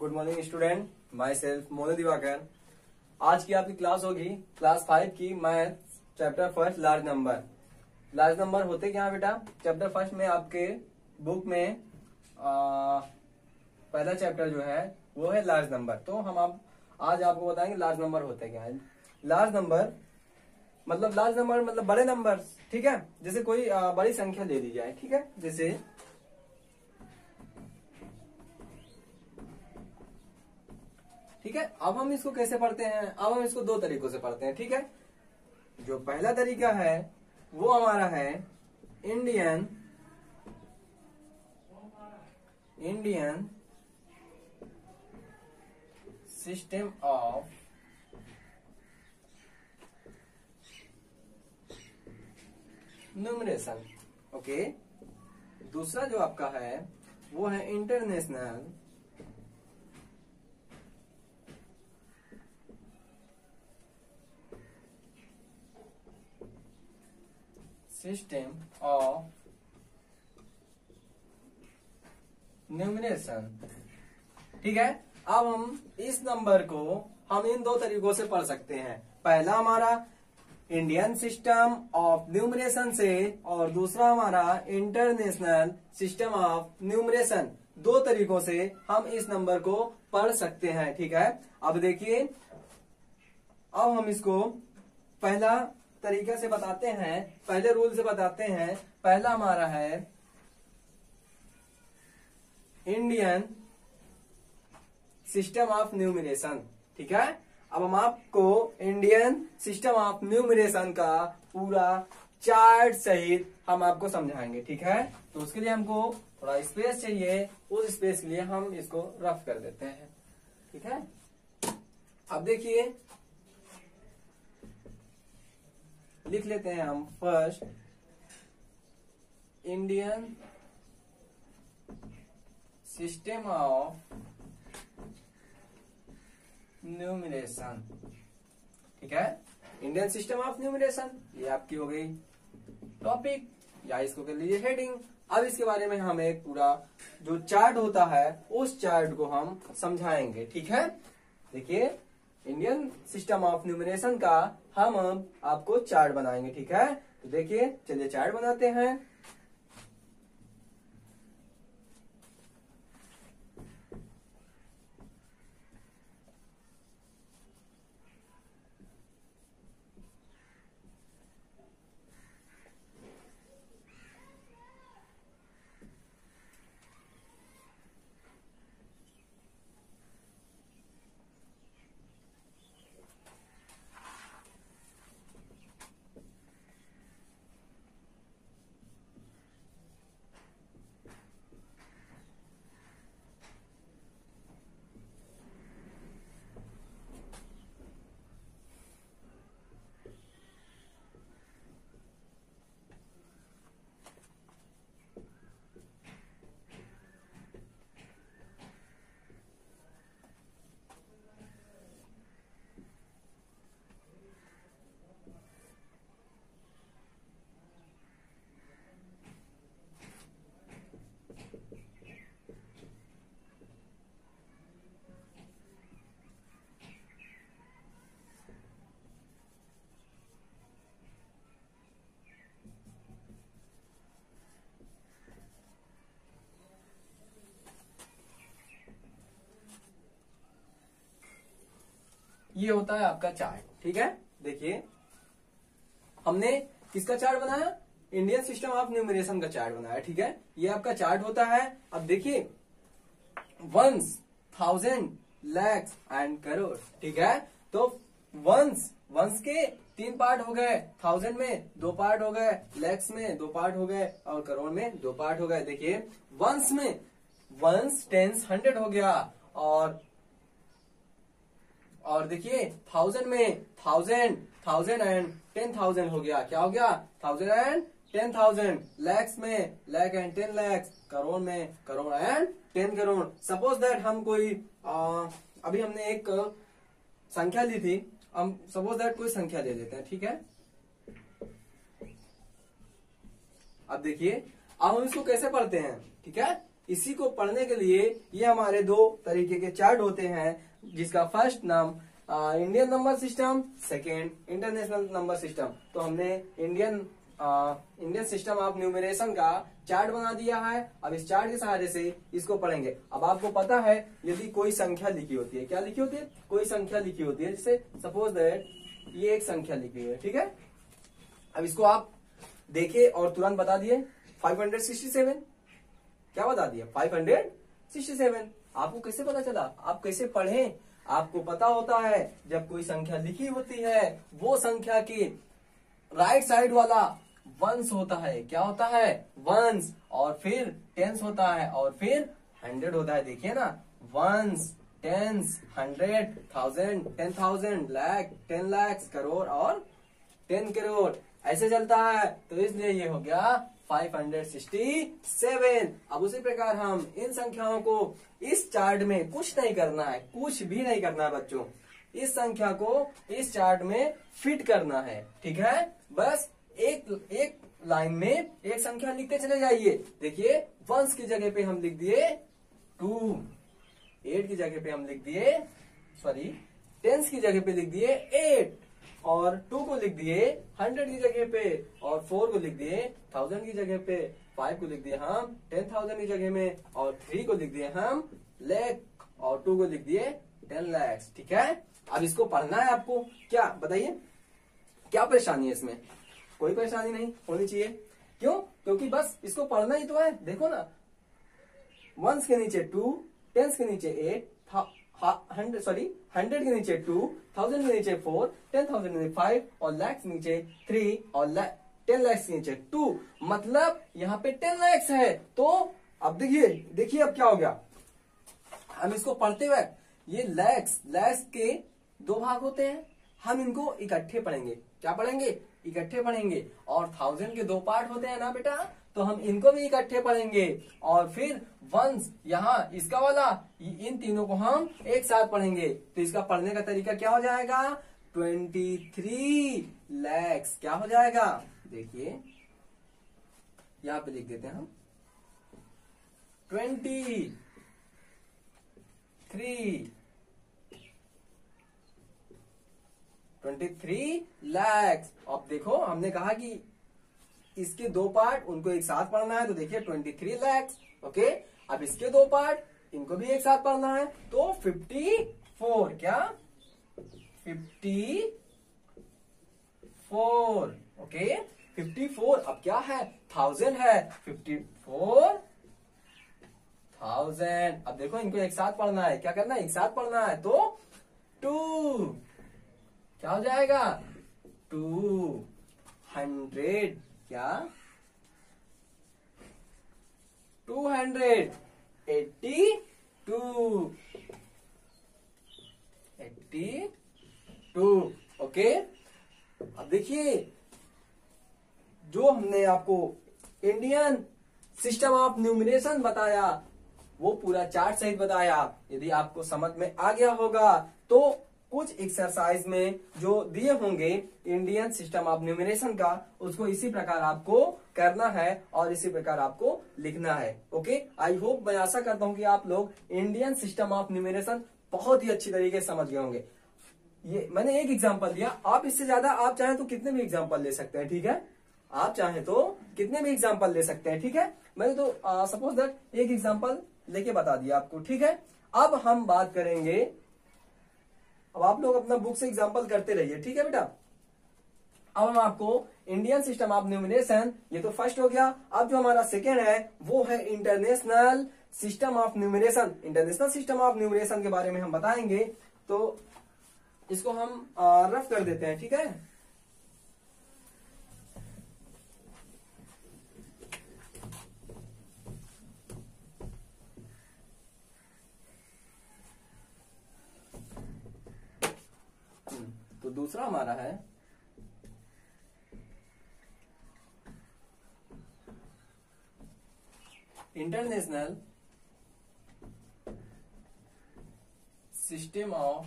Good morning student, my self Monu Diwakar. आज की आपकी क्लास होगी क्लास 5 की math chapter first large number. Large number होते क्या बेटा? चैप्टर फर्स्ट में आपके बुक में पहला चैप्टर जो है वो है लार्ज नंबर। तो हम आज आपको बताएंगे लार्ज नंबर होते क्या है। लार्ज नंबर मतलब बड़े नंबर, ठीक है। जैसे कोई बड़ी संख्या ले ली जाए, ठीक है। जैसे ठीक है, अब हम इसको कैसे पढ़ते हैं? अब हम इसको दो तरीकों से पढ़ते हैं, ठीक है। जो पहला तरीका है वो हमारा है Indian system of numeration, okay. दूसरा जो आपका है वो है इंटरनेशनल सिस्टम ऑफ न्यूमरेशन, ठीक है। अब हम इस नंबर को हम इन दो तरीकों से पढ़ सकते हैं। पहला हमारा इंडियन सिस्टम ऑफ न्यूमरेशन से और दूसरा हमारा इंटरनेशनल सिस्टम ऑफ न्यूमरेशन। दो तरीकों से हम इस नंबर को पढ़ सकते हैं, ठीक है। अब देखिए, अब हम इसको पहला तरीका से बताते हैं, पहले रूल से बताते हैं। पहला हमारा है इंडियन सिस्टम ऑफ न्यूमरेशन, ठीक है। अब हम आपको इंडियन सिस्टम ऑफ न्यूमरेशन का पूरा चार्ट सहित हम आपको समझाएंगे, ठीक है। तो उसके लिए हमको थोड़ा स्पेस चाहिए, उस स्पेस के लिए हम इसको रफ कर देते हैं, ठीक है। अब देखिए, लिख लेते हैं हम first Indian system of numeration, ठीक है। इंडियन सिस्टम ऑफ न्यूमरेशन, ये आपकी हो गई टॉपिक, या इसको कर लीजिए हेडिंग। अब इसके बारे में हम एक पूरा जो चार्ट होता है उस चार्ट को हम समझाएंगे, ठीक है। देखिए, इंडियन सिस्टम ऑफ न्यूमरेशन का हम आपको चार्ट बनाएंगे, ठीक है। तो देखिए, चलिए चार्ट बनाते हैं। ये होता है आपका चार्ट, ठीक है। देखिए, हमने किसका चार्ट बनाया? इंडियन सिस्टम ऑफ न्यूमरेशन का चार्ट बनाया, ठीक है। ये आपका चार्ट होता है। अब देखिए, ones, thousand, lakhs and crore, ठीक है। तो वंस के 3 पार्ट हो गए, थाउजेंड में 2 पार्ट हो गए, लैक्स में 2 पार्ट हो गए और करोड़ में 2 पार्ट हो गए। देखिए, वंस में वंस टेंस 100 हो गया, और देखिए थाउजेंड में थाउजेंड एंड 10,000 हो गया। क्या हो गया? 1000 एंड 10,000। लैक्स में लैख एंड 10 लैक्स। करोड़ में crore and 10 crore. Suppose that हम कोई अभी हमने एक संख्या ली थी, हम सपोज दैट कोई संख्या ले लेते हैं, ठीक है। अब देखिए, अब हम इसको कैसे पढ़ते हैं, ठीक है। इसी को पढ़ने के लिए ये हमारे दो तरीके के चार्ट होते हैं, जिसका फर्स्ट नाम Indian number system, second international number system. तो हमने इंडियन सिस्टम ऑफ न्यूमरेशन का चार्ट बना दिया है। अब इस चार्ट के सहारे से इसको पढ़ेंगे। अब आपको पता है यदि कोई संख्या लिखी होती है, क्या लिखी होती है, कोई संख्या लिखी होती है, जैसे सपोज दैट ये एक संख्या लिखी है, ठीक है। अब इसको आप देखे और तुरंत बता दिए 567, क्या बता दिया 567। आपको कैसे पता चला, आप कैसे पढ़े, आपको पता होता है जब कोई संख्या लिखी होती है वो संख्या की राइट साइड वाला वंस होता है, क्या होता है वंस, और फिर टेंस होता है, और फिर 100 होता है। देखिए ना, वंस, टेंस, 100, 1000, 10,000, लाख, 10 लाख, करोड़ और 10 करोड़, ऐसे चलता है। तो इसलिए ये हो गया 567। अब उसी प्रकार हम इन संख्याओं को इस चार्ट में कुछ नहीं करना है, कुछ भी नहीं करना है बच्चों, इस संख्या को इस चार्ट में फिट करना है, ठीक है। बस एक लाइन में एक संख्या लिखते चले जाइए। देखिए वंस की जगह पे हम लिख दिए 2, 8 की जगह पे हम लिख दिए, सॉरी 10 की जगह पे लिख दिए 8, और 2 को लिख दिए 100 की जगह पे, और 4 को लिख दिए 1000 की जगह पे, 5 को लिख दिए हम 10,000 की जगह में, और 3 को लिख दिए हम लाख, और 2 को लिख दिए 10 लाख, ठीक है। अब इसको पढ़ना है आपको, क्या बताइए, क्या परेशानी है इसमें? कोई परेशानी नहीं होनी चाहिए। क्यों? क्योंकि बस इसको पढ़ना ही तो है। देखो ना, वंस के नीचे 2, टेंस के नीचे 8, 100 के नीचे 2, 1000 के नीचे 4, 10,000 के नीचे 5, और लाख के नीचे 3, और 10 लाख के नीचे 2, मतलब यहाँ पे 10 लाख है। तो अब देखिए अब क्या हो गया, हम इसको पढ़ते हुए ये लैक्स के 2 भाग होते हैं, हम इनको इकट्ठे पढ़ेंगे। क्या पढ़ेंगे? इकट्ठे पढ़ेंगे। और 1000 के 2 पार्ट होते हैं ना बेटा, तो हम इनको भी इकट्ठे पढ़ेंगे। और फिर वंस, यहाँ इसका वाला, इन तीनों को हम एक साथ पढ़ेंगे। तो इसका पढ़ने का तरीका क्या हो जाएगा? 23 लाख क्या हो जाएगा? देखिए यहाँ पे लिख देते हैं हम 23 लाख। अब देखो हमने कहा कि इसके 2 पार्ट उनको एक साथ पढ़ना है, तो देखिए 23 लाख। ओके, अब इसके 2 पार्ट इनको भी एक साथ पढ़ना है, तो 54, क्या 54, ओके 54। अब क्या है? 1000 है, 54,000। अब देखो इनको एक साथ पढ़ना है, क्या करना है? एक साथ पढ़ना है, तो 2 क्या हो जाएगा? 200, क्या 282, ओके। अब देखिए जो हमने आपको इंडियन सिस्टम ऑफ न्यूमरेशन बताया, वो पूरा चार्ट सहित बताया। यदि आपको समझ में आ गया होगा तो कुछ एक्सरसाइज में जो दिए होंगे इंडियन सिस्टम ऑफ न्यूमरेशन का, उसको इसी प्रकार आपको करना है और इसी प्रकार आपको लिखना है। ओके, आई होप, मैं आशा करता हूं कि आप लोग इंडियन सिस्टम ऑफ न्यूमरेशन बहुत ही अच्छी तरीके से समझ गए होंगे। ये मैंने एक एग्जांपल दिया, आप इससे ज्यादा आप चाहें तो कितने भी एग्जांपल ले सकते हैं, ठीक है। आप चाहें तो कितने भी एग्जांपल ले सकते हैं, ठीक है। मैंने तो सपोज दैट एक एग्जांपल लेके बता दिया आपको, ठीक है। अब हम बात करेंगे, अब आप लोग अपना बुक से एग्जांपल करते रहिए, ठीक है बेटा। अब हम आपको इंडियन सिस्टम ऑफ न्यूमरेशन, ये तो फर्स्ट हो गया। अब जो हमारा सेकेंड है वो है international system of numeration. International system of numeration के बारे में हम बताएंगे, तो इसको हम रफ कर देते हैं, ठीक है। तो दूसरा हमारा है इंटरनेशनल सिस्टम ऑफ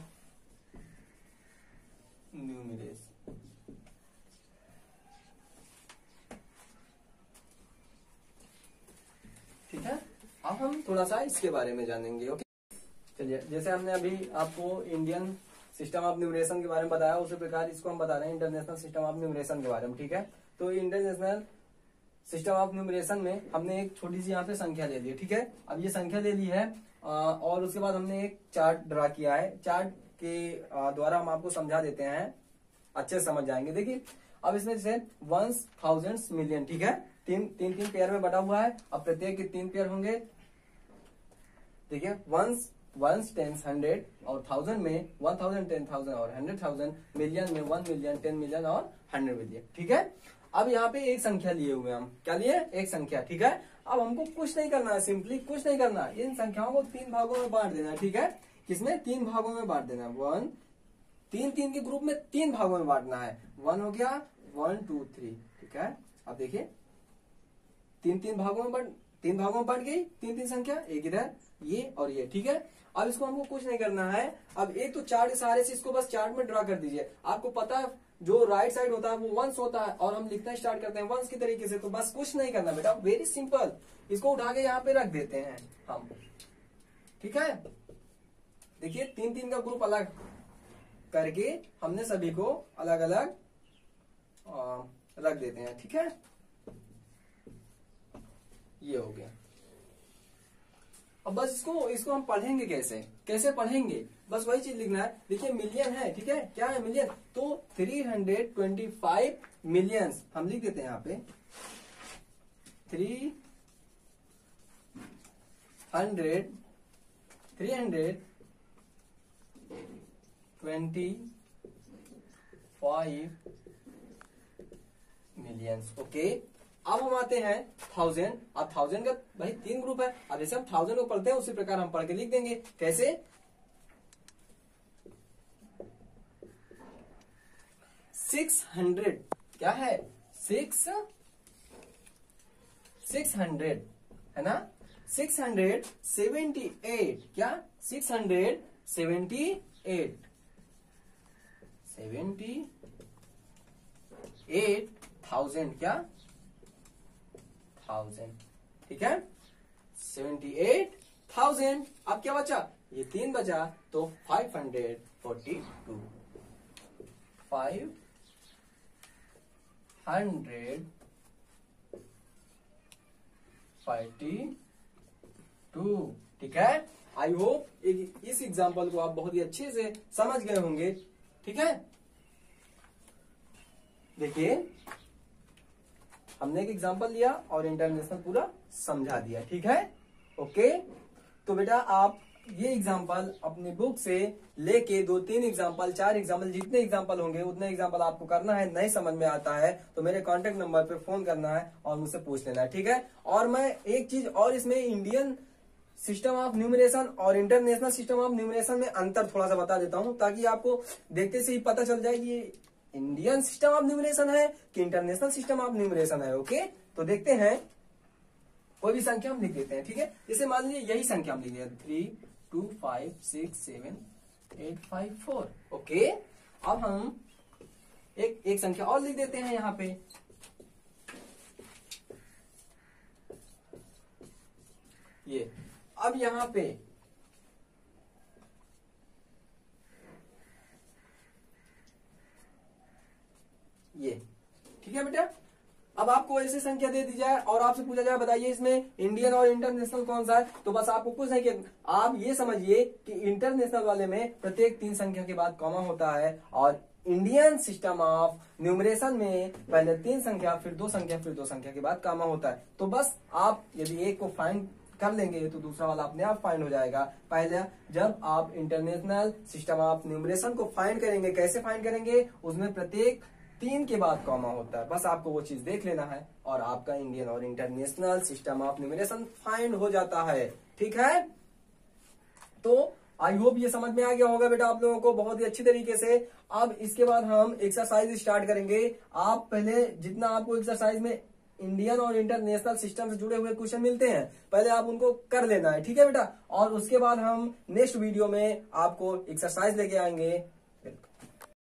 न्यूमरेशन। ठीक है। अब हम थोड़ा सा इसके बारे में जानेंगे। ओके, चलिए, जैसे हमने अभी आपको इंडियन सिस्टम ऑफ न्यूमरेशन के बारे में बताया, उसी प्रकार इसको हम बता रहे हैं इंटरनेशनल सिस्टम ऑफ न्यूमरेशन के बारे में। ठीक है, तो इंटरनेशनल सिस्टम ऑफ न्यूमरेशन में हमने एक छोटी सी यहाँ पे संख्या ले ली है। ठीक है, अब ये संख्या ले ली है और उसके बाद हमने एक चार्ट ड्रा किया है। चार्ट के द्वारा हम आपको समझा देते हैं, अच्छे से समझ जाएंगे। देखिए, अब इसमें जैसे वंस, थाउजेंड्स, मिलियन, ठीक है, तीन पेयर में बटा हुआ है। अब प्रत्येक के 3 पेयर होंगे। देखिए, वंस, टेंस, 100 और 1000 में 1000, 10,000 और 100,000, मिलियन में 1 मिलियन, 10 मिलियन और 100 मिलियन। ठीक है, अब यहाँ पे एक संख्या लिए हुए हम, क्या लिए? एक संख्या। ठीक है, अब हमको कुछ नहीं करना है, सिंपली कुछ नहीं करना है, इन संख्याओं को 3 भागों में बांट देना है। ठीक है, किसमें? 3 भागों में बांट देना है। 3 के ग्रुप में 3 भागों में बांटना है। 1 हो गया, 1 2 3। ठीक है, अब देखिए 3 भागों में बढ़ गई 3 संख्या, एक इधर, ये और ये। ठीक है, अब इसको हमको कुछ नहीं करना है। अब एक तो चार्ट के सहारे से इसको बस चार्ट में ड्रा कर दीजिए। आपको पता है जो राइट साइड होता है वो वंस होता है और हम लिखना स्टार्ट करते हैं वंस की तरीके से। तो बस कुछ नहीं करना बेटा, वेरी सिंपल। इसको उठा के यहाँ पे रख देते हैं हम। ठीक है, देखिए 3 का ग्रुप अलग करके हमने सभी को अलग अलग रख देते हैं। ठीक है, ये हो गया। अब बस इसको हम पढ़ेंगे कैसे पढ़ेंगे? बस वही चीज लिखना है। देखिए मिलियन है, ठीक है, क्या है? मिलियन। तो 325 मिलियंस हम लिख देते हैं यहाँ पे। 325 मिलियंस। ओके, अब हम आते हैं 1000। अब 1000 का भाई 3 ग्रुप है। अब जैसे हम 1000 को पढ़ते हैं उसी प्रकार हम पढ़ के लिख देंगे। कैसे? 600, क्या है? 600 है ना? 678, क्या? 678 78,000, क्या? 1000। ठीक है, 78,000। अब क्या बचा? ये 3 बचा, तो 542। 542। ठीक है, आई होप इस एग्जाम्पल को आप बहुत ही अच्छे से समझ गए होंगे। ठीक है, देखिए हमने एक एग्जाम्पल लिया और इंटरनेशनल पूरा समझा दिया। ठीक है, ओके। तो बेटा आप ये एग्जाम्पल अपनी बुक से लेके 2-3 एग्जाम्पल, 4 एग्जाम्पल, जितने एग्जाम्पल होंगे उतने एग्जाम्पल आपको करना है। नहीं समझ में आता है तो मेरे कांटेक्ट नंबर पे फोन करना है और मुझसे पूछ लेना है। ठीक है, और मैं एक चीज और इसमें इंडियन सिस्टम ऑफ न्यूमरेशन और इंटरनेशनल सिस्टम ऑफ न्यूमरेशन में अंतर थोड़ा सा बता देता हूं, ताकि आपको देखते से ही पता चल जाए कि ये इंडियन सिस्टम ऑफ न्यूमरेशन है कि इंटरनेशनल सिस्टम ऑफ न्यूमरेशन है। ओके, तो देखते हैं। कोई भी संख्या हम लिख देते हैं। ठीक है, जैसे मान लीजिए यही संख्या हम लिख देते हैं 3 2 5 6 7 8 5 4। ओके, अब हम एक संख्या और लिख देते हैं यहाँ पे। ये अब यहाँ पे ये, ठीक है बेटा। अब आपको ऐसी संख्या दे दी जाए और आपसे पूछा जाए बताइए इसमें इंडियन और इंटरनेशनल कौन सा है, तो बस आपको कुछ नहीं किया, आप ये समझिए कि इंटरनेशनल वाले में प्रत्येक 3 संख्या के बाद कॉमा होता है और इंडियन सिस्टम ऑफ न्यूमरेशन में पहले 3 संख्या, फिर 2 संख्या, फिर 2 संख्या के बाद कॉमा होता है। तो बस आप यदि एक को फाइंड कर लेंगे तो दूसरा वाला अपने आप फाइंड हो जाएगा। पहले जब आप इंटरनेशनल सिस्टम ऑफ न्यूमरेशन को फाइंड करेंगे, कैसे फाइंड करेंगे? उसमें प्रत्येक 3 के बाद कॉमा होता है। बस आपको वो चीज देख लेना है और आपका इंडियन और international system of numeration find हो जाता है। ठीक है, तो आई होप ये समझ में आ गया होगा बेटा आप लोगों को बहुत ही अच्छी तरीके से। अब इसके बाद हम एक्सरसाइज स्टार्ट करेंगे। आप पहले जितना आपको एक्सरसाइज में इंडियन और इंटरनेशनल सिस्टम से जुड़े हुए क्वेश्चन मिलते हैं, पहले आप उनको कर लेना है। ठीक है बेटा, और उसके बाद हम नेक्स्ट वीडियो में आपको एक्सरसाइज लेके आएंगे